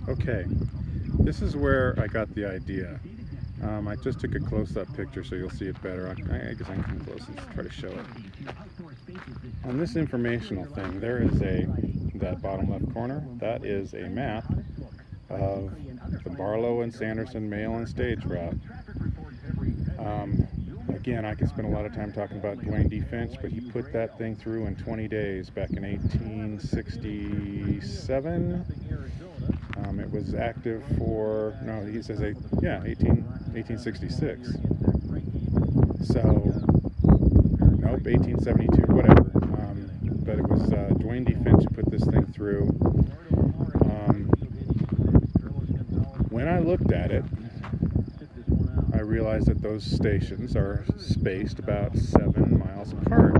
Okay, this is where I got the idea. I just took a close-up picture so you'll see it better. I guess I can come close and try to show it. On this informational thing, there is that bottom left corner, that is a map of the Barlow and Sanderson mail and stage route. Again, I could spend a lot of time talking about Dwayne D. Finch, but he put that thing through in 20 days back in 1867. It was active for, no, he says, 1866. So, nope, 1872, whatever. But it was Dwayne D. Finch who put this thing through. When I looked at it, I realized that those stations are spaced about 7 miles apart.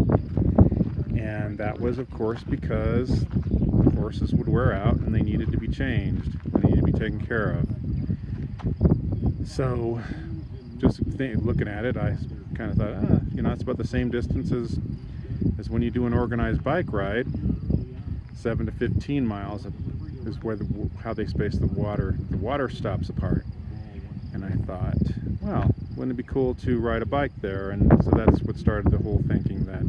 And that was, of course, because the horses would wear out and they needed to be changed. They needed to be taken care of. So, just looking at it, I kind of thought, it's about the same distance as when you do an organized bike ride. 7 to 15 miles is where how they space the water. The water stops apart. And I thought, well, wouldn't it be cool to ride a bike there? And so that's what started the whole thinking that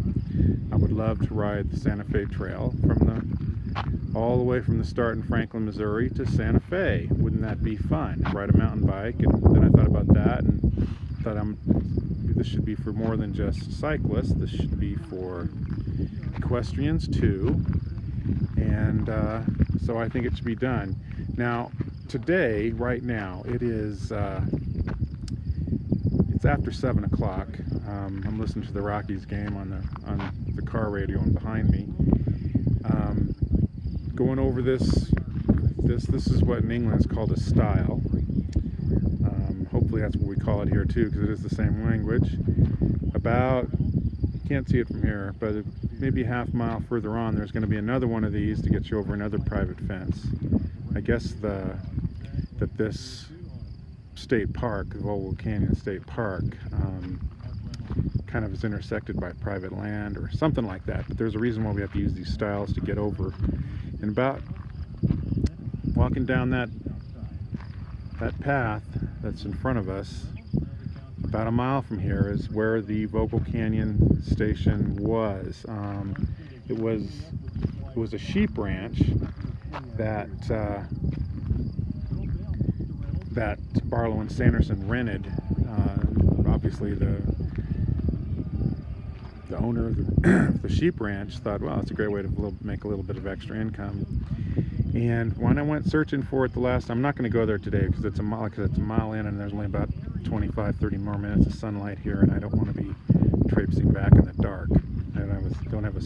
I would love to ride the Santa Fe Trail all the way from the start in Franklin, Missouri to Santa Fe. Wouldn't that be fun? Ride a mountain bike. And then I thought about that and thought this should be for more than just cyclists. This should be for equestrians too. And so I think it should be done. Now, today, right now, it's after 7 o'clock. I'm listening to the Rockies game on the car radio and behind me. Going over this is what in England is called a stile. Hopefully that's what we call it here too, because it is the same language. You can't see it from here, but maybe a half mile further on, there's going to be another one of these to get you over another private fence. I guess that this state park, the Vogel Canyon State Park, kind of is intersected by private land or something like that. But there's a reason why we have to use these stiles to get over. And about walking down that path that's in front of us, about a mile from here is where the Vogel Canyon station was. It was a sheep ranch that Barlow and Sanderson rented. Obviously, the owner of the sheep ranch thought, well, it's a great way to make a little bit of extra income. And when I went searching for it the last time, I'm not going to go there today because it's a mile in and there's only about 25-30 more minutes of sunlight here, and I don't want to be traipsing back in the dark. And I don't have a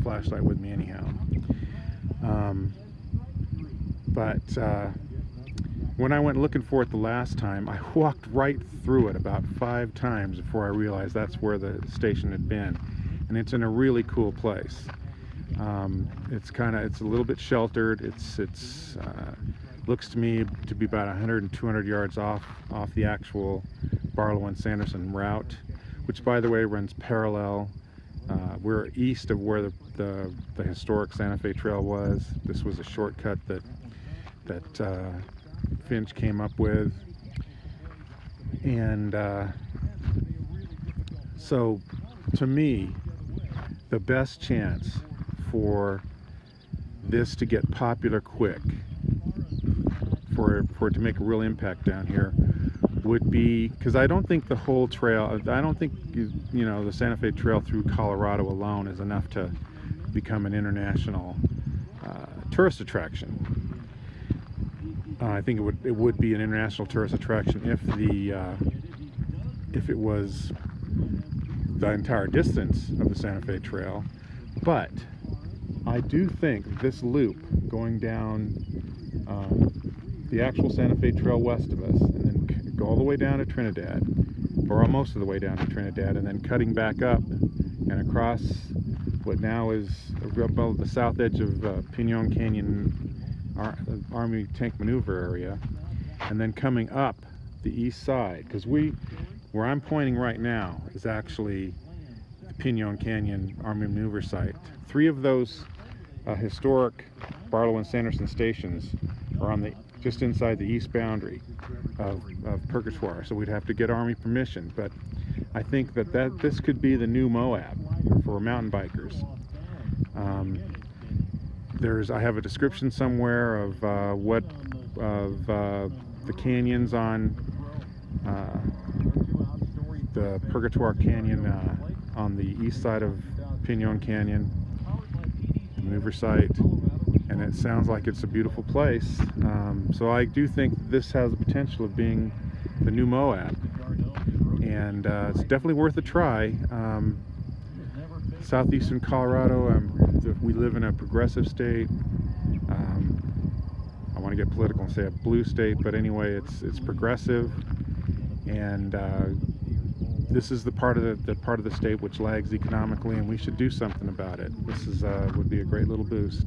flashlight with me anyhow. But when I went looking for it the last time, I walked right through it about 5 times before I realized that's where the station had been. And it's in a really cool place. It's a little bit sheltered. It's looks to me to be about 100 and 200 yards off the actual Barlow and Sanderson route, which, by the way, runs parallel. We're east of where the historic Santa Fe Trail was. This was a shortcut that Finch came up with, and so to me, the best chance for this to get popular quick, for it to make a real impact down here, would be, because I don't think the whole trail, I don't think the Santa Fe Trail through Colorado alone is enough to become an international tourist attraction. I think it would be an international tourist attraction if it was the entire distance of the Santa Fe Trail. But I do think this loop going down the actual Santa Fe Trail west of us, and then go all the way down to Trinidad, or almost of the way down to Trinidad, and then cutting back up and across what now is above the south edge of Pinon Canyon Army Tank Maneuver area, and then coming up the east side, because where I'm pointing right now is actually the Pinon Canyon Army Maneuver Site. 3 of those historic Barlow and Sanderson stations or on the just inside the east boundary of Purgatoire. So we'd have to get Army permission. But I think that this could be the new Moab for mountain bikers. I have a description somewhere of the canyons on the Purgatoire Canyon on the east side of Pinon Canyon, the maneuver site, and it sounds like it's a beautiful place. So I do think this has the potential of being the new Moab, and it's definitely worth a try. Southeastern Colorado, we live in a progressive state. I want to get political and say a blue state, but anyway, it's progressive, and this is the part of the state which lags economically, and we should do something about it. This would be a great little boost.